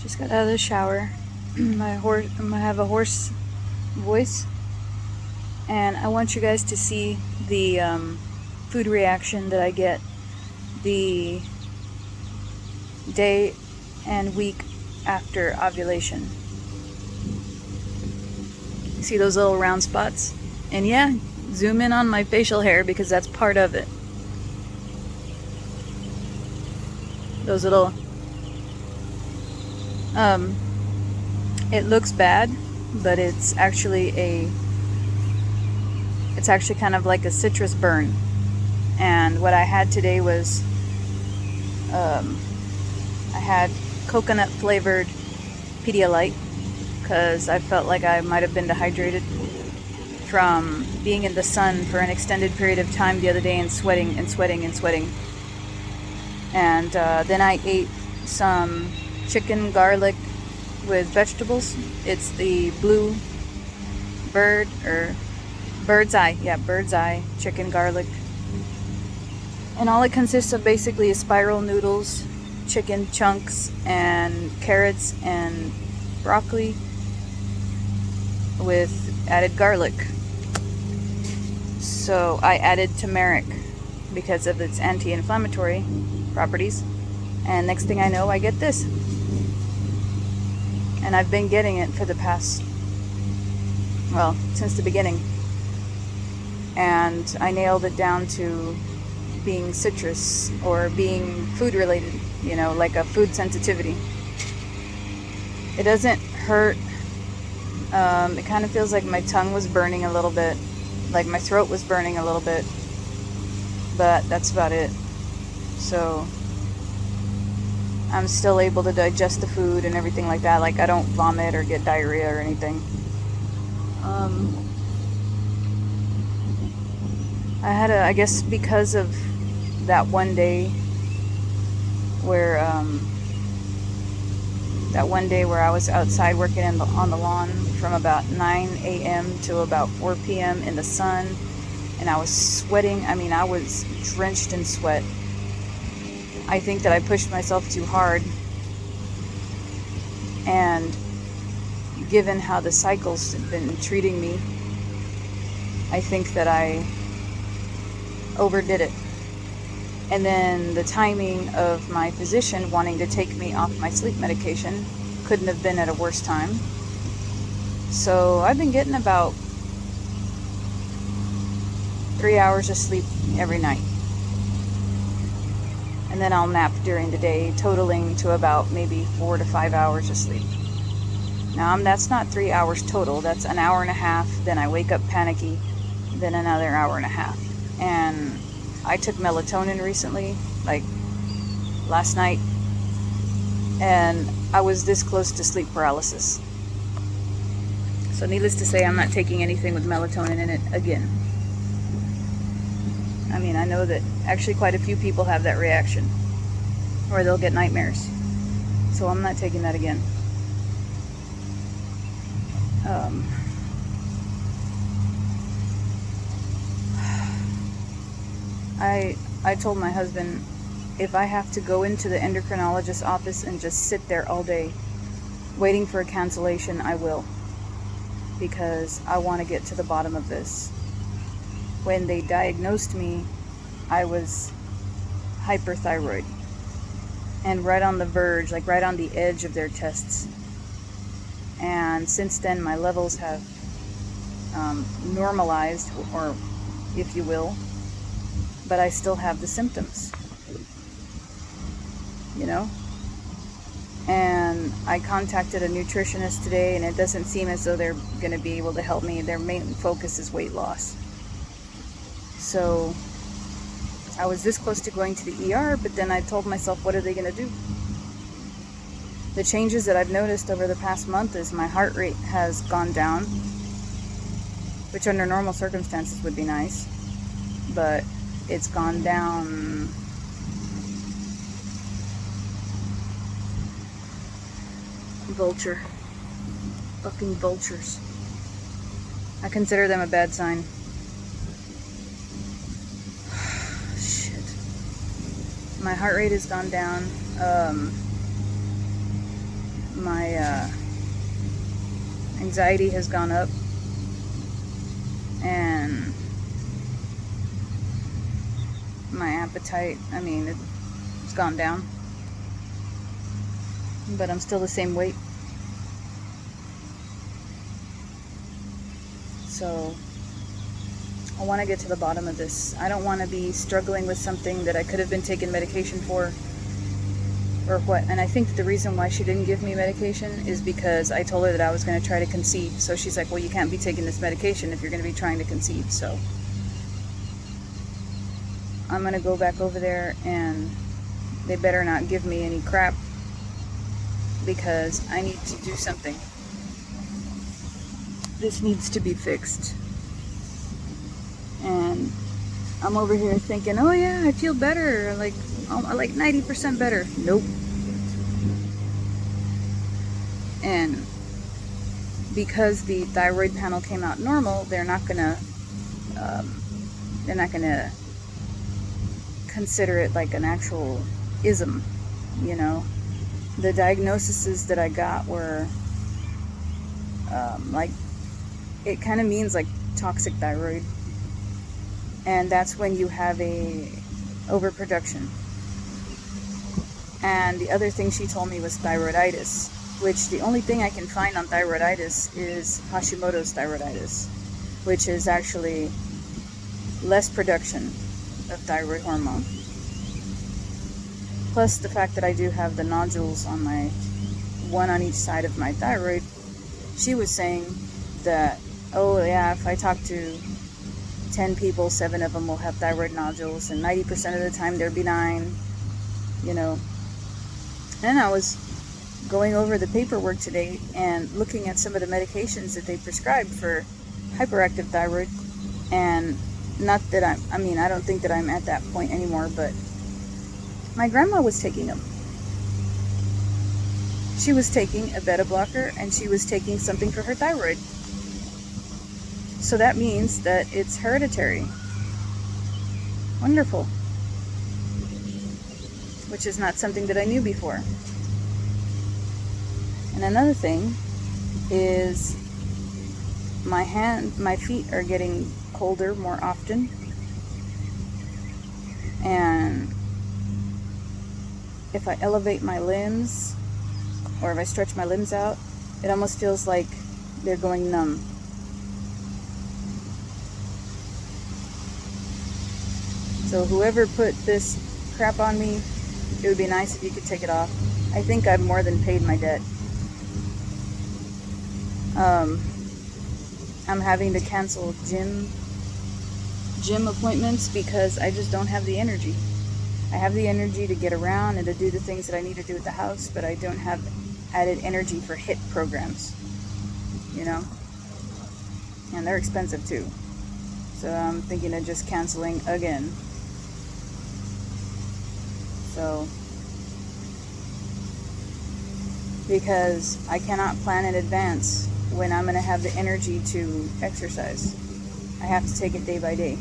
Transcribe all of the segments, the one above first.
Just got out of the shower. I have a hoarse voice, and I want you guys to see the food reaction that I get the day and week after ovulation. See those little round spots? And yeah, zoom in on my facial hair because that's part of it. Those little it looks bad, but it's actually kind of like a citrus burn. And what I had today was I had coconut flavored Pedialyte because I felt like I might have been dehydrated from being in the sun for an extended period of time the other day and sweating and sweating and sweating. And then I ate some chicken garlic with vegetables. It's the blue bird or bird's eye. Yeah, bird's eye chicken garlic. And all it consists of basically is spiral noodles, chicken chunks, and carrots and broccoli with added garlic. So I added turmeric because of its anti-inflammatory properties. And next thing I know, I get this. And I've been getting it for the past, well, since the beginning. And I nailed it down to being citrus or being food related, you know, like a food sensitivity. It doesn't hurt. It kind of feels like my tongue was burning a little bit, like my throat was burning a little bit, but that's about it. So I'm still able to digest the food and everything like that. Like I don't vomit or get diarrhea or anything. I guess because of that one day where I was outside working on the lawn from about 9 a.m. to about 4 p.m. in the sun, and I was sweating. I mean, I was drenched in sweat. I think that I pushed myself too hard, and given how the cycles have been treating me, I think that I overdid it. And then the timing of my physician wanting to take me off my sleep medication couldn't have been at a worse time. So I've been getting about 3 hours of sleep every night. And then I'll nap during the day, totaling to about maybe 4 to 5 hours of sleep. Now that's not 3 hours total, that's an hour and a half, then I wake up panicky, then another hour and a half. And I took melatonin recently, like last night, and I was this close to sleep paralysis. So needless to say, I'm not taking anything with melatonin in it again. I mean, I know that actually quite a few people have that reaction, or they'll get nightmares. So I'm not taking that again. I told my husband, if I have to go into the endocrinologist's office and just sit there all day waiting for a cancellation, I will. Because I want to get to the bottom of this. When they diagnosed me, I was hyperthyroid. And right on the verge, like right on the edge of their tests. And since then, my levels have normalized, or if you will, but I still have the symptoms, you know? And I contacted a nutritionist today, and it doesn't seem as though they're going to be able to help me. Their main focus is weight loss. So I was this close to going to the ER, but then I told myself, what are they going to do? The changes that I've noticed over the past month is my heart rate has gone down, which under normal circumstances would be nice, but it's gone down. Vulture. Fucking vultures. I consider them a bad sign. Shit. My heart rate has gone down. anxiety has gone up, and my appetite, I mean, it's gone down, but I'm still the same weight. So I want to get to the bottom of this. I don't want to be struggling with something that I could have been taking medication for, or what. And I think that the reason why she didn't give me medication is because I told her that I was going to try to conceive. So she's like, well, you can't be taking this medication if you're going to be trying to conceive. So I'm going to go back over there, and they better not give me any crap, because I need to do something. This needs to be fixed. And I'm over here thinking, oh yeah, I feel better, like 90% better. Nope. And because the thyroid panel came out normal, they're not gonna consider it like an actual ism, you know. The diagnoses that I got were like, it kind of means like toxic thyroid, and that's when you have a overproduction. And the other thing she told me was thyroiditis, which the only thing I can find on thyroiditis is Hashimoto's thyroiditis, which is actually less production of thyroid hormone. Plus the fact that I do have the nodules on my, one on each side of my thyroid. She was saying that, oh yeah, if I talk to 10 people, 7 of them will have thyroid nodules, and 90% of the time they're benign, you know. And I was going over the paperwork today and looking at some of the medications that they prescribe for hyperactive thyroid. And not that I don't think that I'm at that point anymore, but my grandma was taking them. She was taking a beta blocker, and she was taking something for her thyroid. So that means that it's hereditary. Wonderful. Which is not something that I knew before. And another thing is my feet are getting colder more often. And if I elevate my limbs, or if I stretch my limbs out, it almost feels like they're going numb. So whoever put this crap on me, it would be nice if you could take it off. I think I've more than paid my debt. I'm having to cancel gym appointments because I just don't have the energy. I have the energy to get around and to do the things that I need to do at the house, but I don't have added energy for HIIT programs, you know? And they're expensive too. So I'm thinking of just canceling again. So, because I cannot plan in advance when I'm going to have the energy to exercise. I have to take it day by day.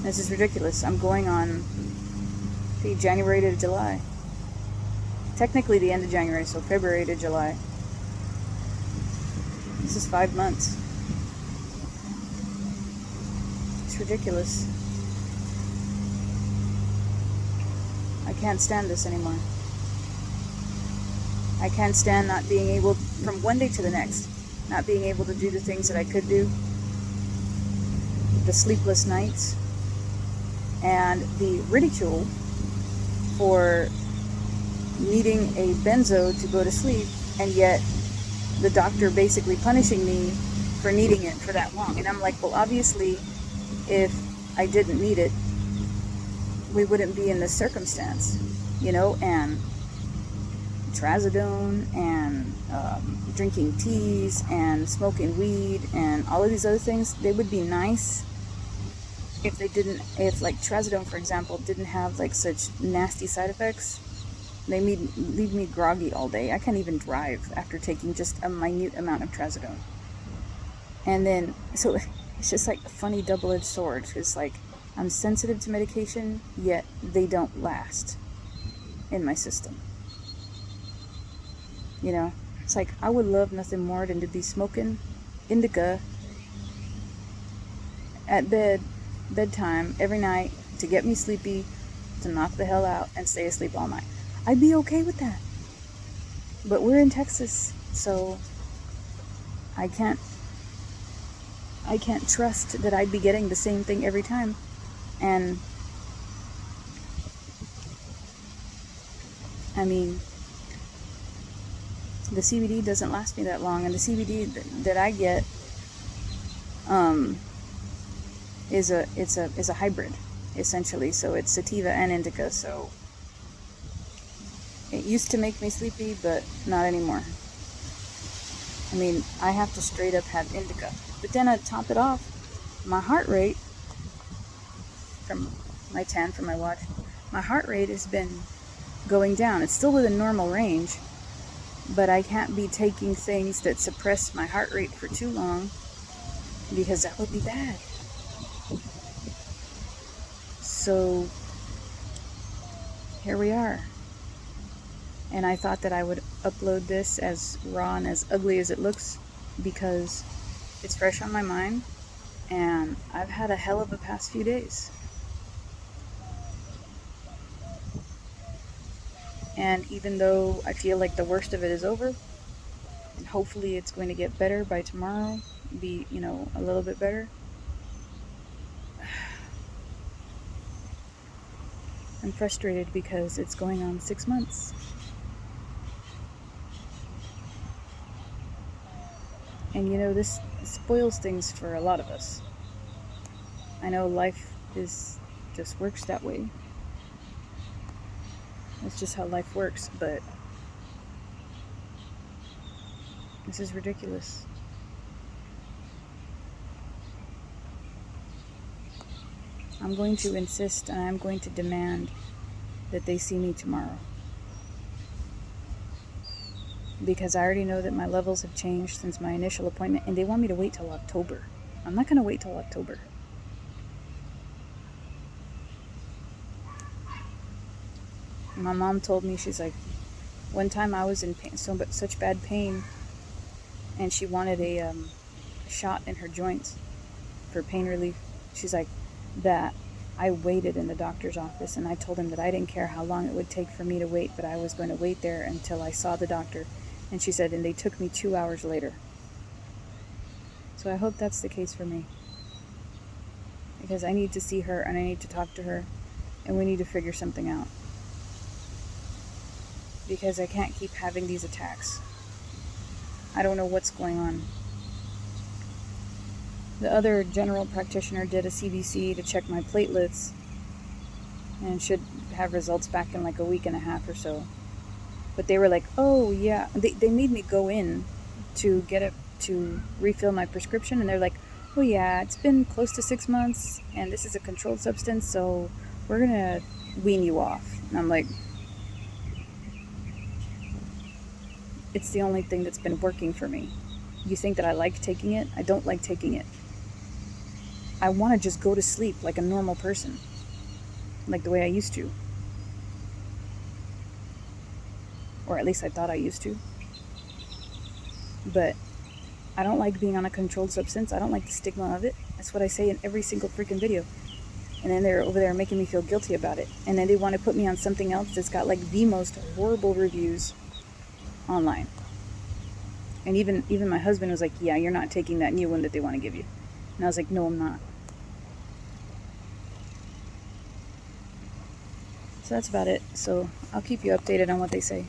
This is ridiculous. I'm going on January to July. Technically the end of January, so February to July. This is 5 months. It's ridiculous. I can't stand this anymore. I can't stand not being able, from one day to the next, not being able to do the things that I could do. The sleepless nights, and the ridicule for needing a benzo to go to sleep, and yet the doctor basically punishing me for needing it for that long. And I'm like, well, obviously, if I didn't need it, we wouldn't be in this circumstance, you know. And trazodone, and drinking teas, and smoking weed, and all of these other things, they would be nice if they didn't, if like trazodone, for example, didn't have like such nasty side effects. They leave me groggy all day. I can't even drive after taking just a minute amount of trazodone. And then, so it's just like a funny double-edged sword. It's like, I'm sensitive to medication, yet they don't last in my system. You know? It's like, I would love nothing more than to be smoking indica at bedtime every night to get me sleepy, to knock the hell out and stay asleep all night. I'd be okay with that. But we're in Texas, so I can't trust that I'd be getting the same thing every time. And I mean, the CBD doesn't last me that long, and the CBD that I get is a hybrid, essentially. So it's sativa and indica. So it used to make me sleepy, but not anymore. I mean, I have to straight up have indica. But then to top it off, my heart rate from my 10 from my watch, my heart rate has been going down. It's still within normal range, but I can't be taking things that suppress my heart rate for too long, because that would be bad. So here we are. And I thought that I would upload this as raw and as ugly as it looks, because it's fresh on my mind, and I've had a hell of a past few days. And even though I feel like the worst of it is over, and hopefully it's going to get better by tomorrow, be, a little bit better, I'm frustrated because it's going on 6 months. And this spoils things for a lot of us. I know life just works that way. It's just how life works, but this is ridiculous. I'm going to insist, and I'm going to demand that they see me tomorrow. Because I already know that my levels have changed since my initial appointment, and they want me to wait till October. I'm not going to wait till October. My mom told me, she's like, one time I was in pain, such bad pain, and she wanted a shot in her joints for pain relief. She's like, that I waited in the doctor's office, and I told him that I didn't care how long it would take for me to wait, but I was going to wait there until I saw the doctor. And she said, and they took me 2 hours later. So I hope that's the case for me, because I need to see her, and I need to talk to her, and we need to figure something out, because I can't keep having these attacks. I don't know what's going on. The other general practitioner did a CBC to check my platelets, and should have results back in like a week and a half or so. But they were like, oh yeah, they made me go in to to refill my prescription, and they're like, oh yeah, it's been close to 6 months, and this is a controlled substance, so we're gonna wean you off. And I'm like, it's the only thing that's been working for me. You think that I like taking it? I don't like taking it. I want to just go to sleep like a normal person, like the way I used to. Or at least I thought I used to. But I don't like being on a controlled substance. I don't like the stigma of it. That's what I say in every single freaking video. And then they're over there making me feel guilty about it. And then they want to put me on something else that's got like the most horrible reviews online. And even my husband was like, yeah, you're not taking that new one that they want to give you. And I was like, no, I'm not. So that's about it. So I'll keep you updated on what they say.